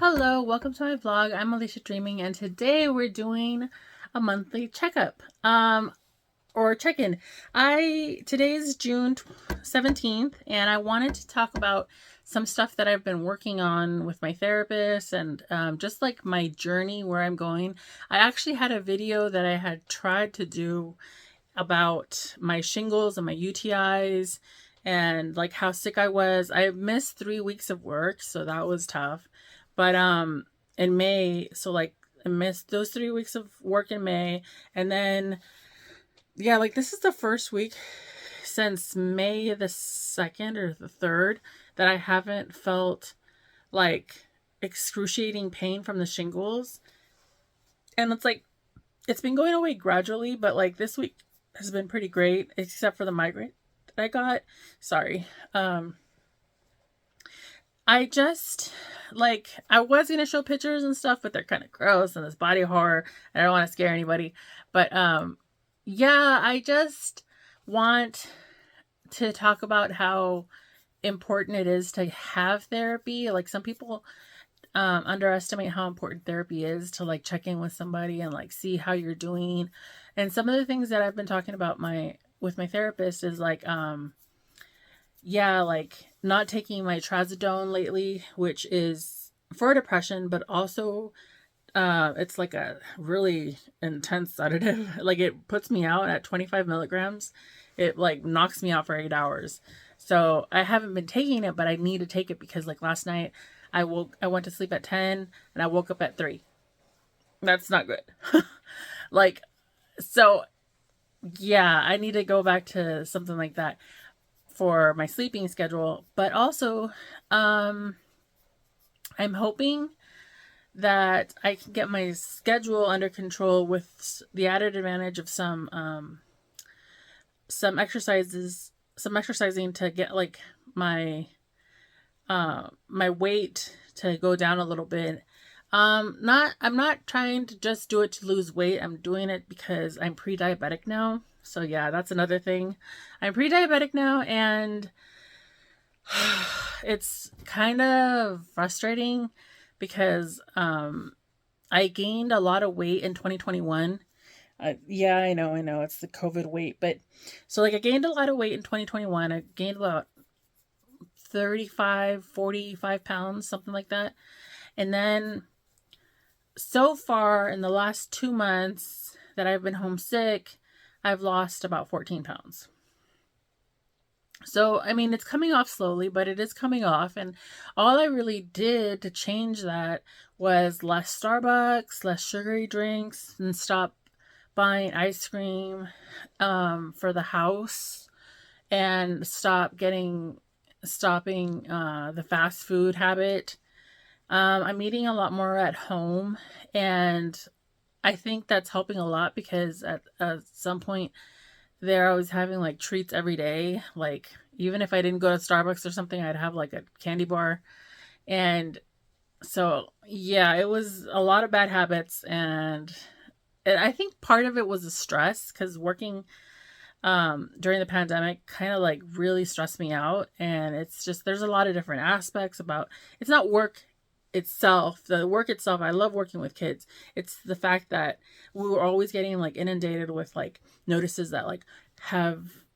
Hello, welcome to my vlog. I'm Alicia Dreaming, and today we're doing a monthly checkup, or check-in. Today's June 17th, and I wanted to talk about some stuff that I've been working on with my therapist and just like my journey where I'm going. I actually had a video that I had tried to do about my shingles and my UTIs and like how sick I was. I missed 3 weeks of work, so that was tough. But in May, so like I missed those 3 weeks of work in May, and then yeah, like this is the first week since May the 2nd or the 3rd that I haven't felt like excruciating pain from the shingles. And it's like it's been going away gradually, but like this week has been pretty great, except for the migraine that I got. Sorry. I just like I was gonna show pictures and stuff, but they're kind of gross and this body horror, and I don't want to scare anybody. But yeah, I just want to talk about how important it is to have therapy. Like some people underestimate how important therapy is, to like check in with somebody and like see how you're doing. And some of the things that I've been talking about with my therapist is like yeah, like not taking my trazodone lately, which is for depression, but also it's like a really intense sedative. Like it puts me out at 25 milligrams. It like knocks me out for 8 hours. So I haven't been taking it, but I need to take it because like last night I went to sleep at 10 and I woke up at 3. That's not good. Like, so yeah, I need to go back to something like that for my sleeping schedule. But also, I'm hoping that I can get my schedule under control with the added advantage of some exercising to get like my weight to go down a little bit. I'm not trying to just do it to lose weight. I'm doing it because I'm pre-diabetic now. So yeah, that's another thing. I'm pre-diabetic now, and it's kind of frustrating because I gained a lot of weight in 2021. Yeah, I know it's the COVID weight, but so like I gained a lot of weight in 2021. I gained about 45 pounds, something like that. And then so far in the last 2 months that I've been homesick, I've lost about 14 pounds. So, I mean, it's coming off slowly, but it is coming off. And all I really did to change that was less Starbucks, less sugary drinks, and stop buying ice cream for the house, and stopping the fast food habit. I'm eating a lot more at home, and I think that's helping a lot because at some point there I was having like treats every day. Like even if I didn't go to Starbucks or something, I'd have like a candy bar. And so yeah, it was a lot of bad habits, and I think part of it was the stress because working during the pandemic kind of like really stressed me out. And it's just there's a lot of different aspects about it's not work itself, the work itself. I love working with kids. It's the fact that we were always getting like inundated with like notices that like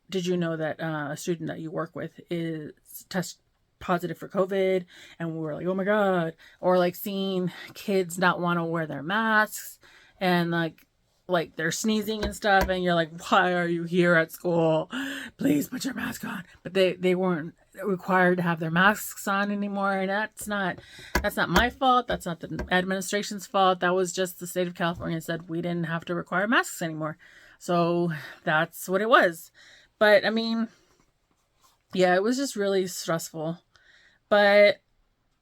did you know that a student that you work with is test positive for COVID? And we were like, oh my God. Or like seeing kids not want to wear their masks, and like they're sneezing and stuff, and you're like, why are you here at school? Please put your mask on. But they weren't required to have their masks on anymore, and that's not my fault. That's not the administration's fault. That was just the state of California said we didn't have to require masks anymore. So that's what it was. But I mean, yeah, it was just really stressful. But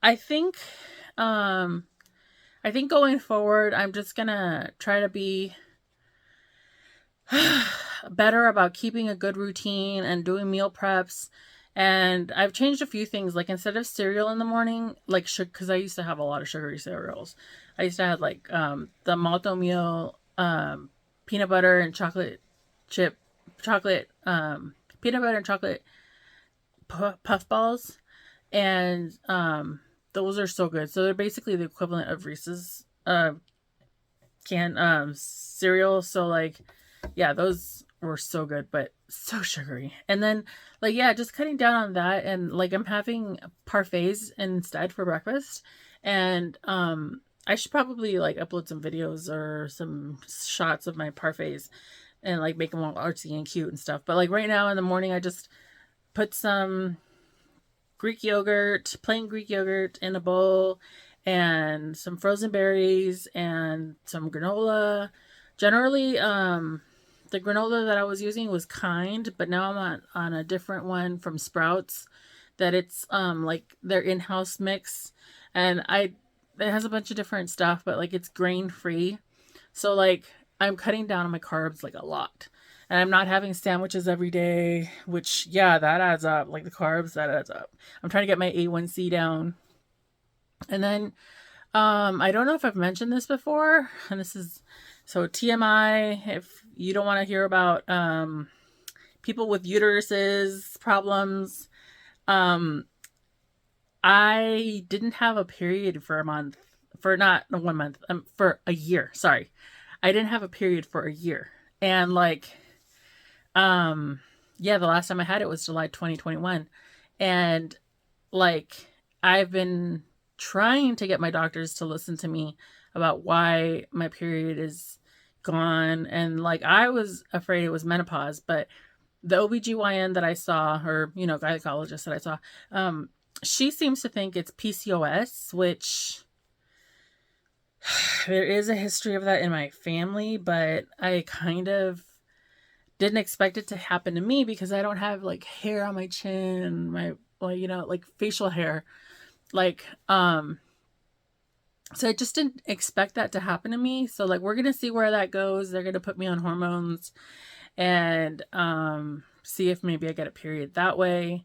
I think going forward, I'm just gonna try to be better about keeping a good routine and doing meal preps. And I've changed a few things. Like instead of cereal in the morning, like because I used to have a lot of sugary cereals. I used to have like the malto meal, peanut butter and chocolate chip, peanut butter and chocolate puff balls, and those are so good. So they're basically the equivalent of Reese's canned cereal. So like, yeah, those were so good, but so sugary. And then like, yeah, just cutting down on that, and like I'm having parfaits instead for breakfast. And I should probably like upload some videos or some shots of my parfaits and like make them all artsy and cute and stuff. But like right now in the morning, I just put some Greek yogurt, plain Greek yogurt in a bowl, and some frozen berries and some granola. Generally, the granola that I was using was Kind, but now I'm on a different one from Sprouts that it's like their in-house mix, and it has a bunch of different stuff, but like it's grain free. So like I'm cutting down on my carbs like a lot. And I'm not having sandwiches every day, which yeah, that adds up. Like the carbs, that adds up. I'm trying to get my A1C down. And then I don't know if I've mentioned this before, and this is so TMI if you don't want to hear about people with uteruses problems. I didn't have a period for a month, for not 1 month, for a year. Sorry. I didn't have a period for a year. And like yeah, the last time I had it was July 2021. And like I've been trying to get my doctors to listen to me about why my period is gone, and like I was afraid it was menopause, but the OBGYN that I saw, or you know, gynecologist that I saw, she seems to think it's PCOS, which there is a history of that in my family, but I kind of didn't expect it to happen to me because I don't have like hair on my chin and my, well, you know, like facial hair. Like, so I just didn't expect that to happen to me. So like, we're going to see where that goes. They're going to put me on hormones and, see if maybe I get a period that way.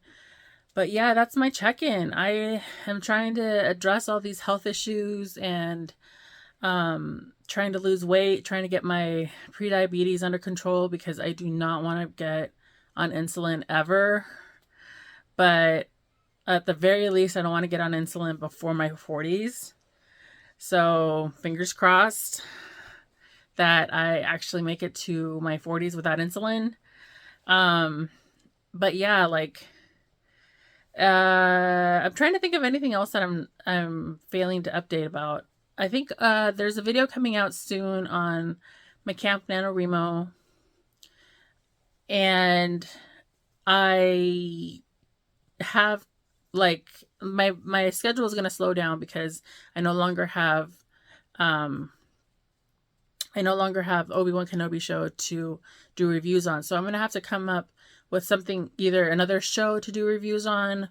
But yeah, that's my check-in. I am trying to address all these health issues and, trying to lose weight, trying to get my prediabetes under control because I do not want to get on insulin ever. But at the very least, I don't want to get on insulin before my 40s. So fingers crossed that I actually make it to my 40s without insulin. But yeah, like, I'm trying to think of anything else that I'm failing to update about. I think there's a video coming out soon on my Camp NaNoWriMo, and I have like my schedule is going to slow down because I no longer have Obi-Wan Kenobi show to do reviews on. So I'm going to have to come up with something, either another show to do reviews on.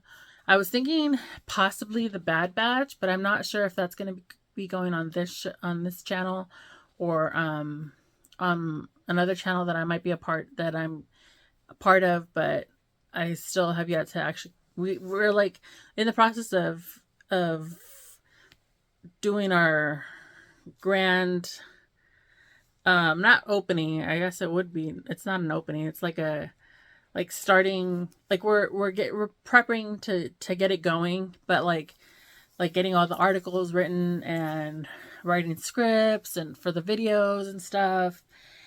I was thinking possibly The Bad Batch, but I'm not sure if that's going to be going on this channel or another channel that I'm a part of, but I still have yet to actually, we're like in the process of doing our grand not opening, I guess it would be, it's not an opening, it's like starting, like we're prepping to get it going, but like getting all the articles written and writing scripts and for the videos and stuff.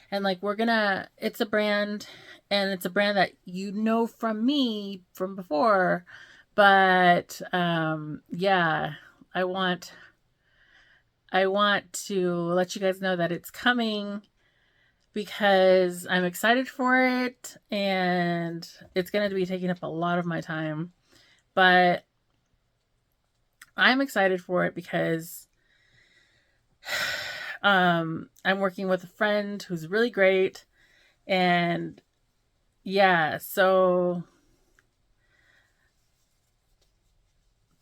And like it's a brand, and it's a brand that you know from me from before, but yeah, I want to let you guys know that it's coming because I'm excited for it, and it's going to be taking up a lot of my time, but I'm excited for it because I'm working with a friend who's really great, and yeah, so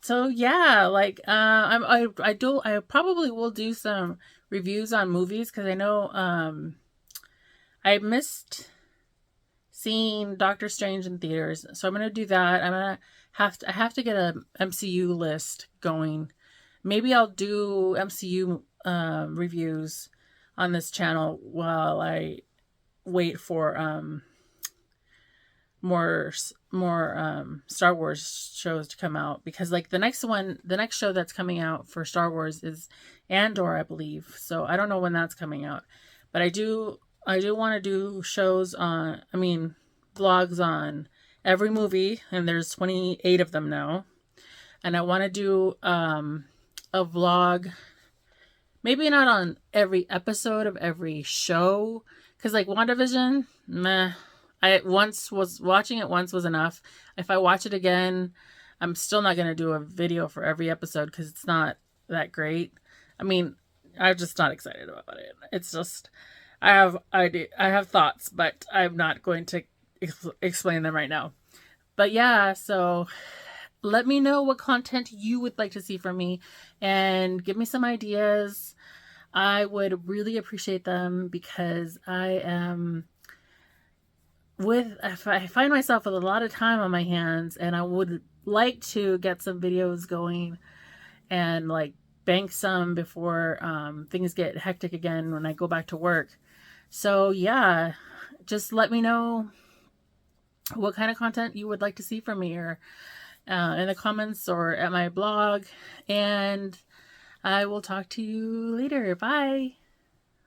yeah, like I probably will do some reviews on movies because I know I missed seeing Doctor Strange in theaters, so I'm gonna do that. I have to get a MCU list going. Maybe I'll do MCU reviews on this channel while I wait for more Star Wars shows to come out, because like the next show that's coming out for Star Wars is Andor, I believe. So I don't know when that's coming out, but I do want to do shows on, I mean, vlogs on every movie, and there's 28 of them now, and I want to do a vlog, maybe not on every episode of every show, because like WandaVision, meh. I once was watching it once was enough. If I watch it again, I'm still not gonna do a video for every episode because it's not that great. I mean, I'm just not excited about it. It's just I have thoughts, but I'm not going to explain them right now. But yeah, so let me know what content you would like to see from me, and give me some ideas. I would really appreciate them, because I am if I find myself with a lot of time on my hands, and I would like to get some videos going and like bank some before things get hectic again when I go back to work. So yeah, just let me know what kind of content you would like to see from me, or in the comments or at my blog, and I will talk to you later. Bye.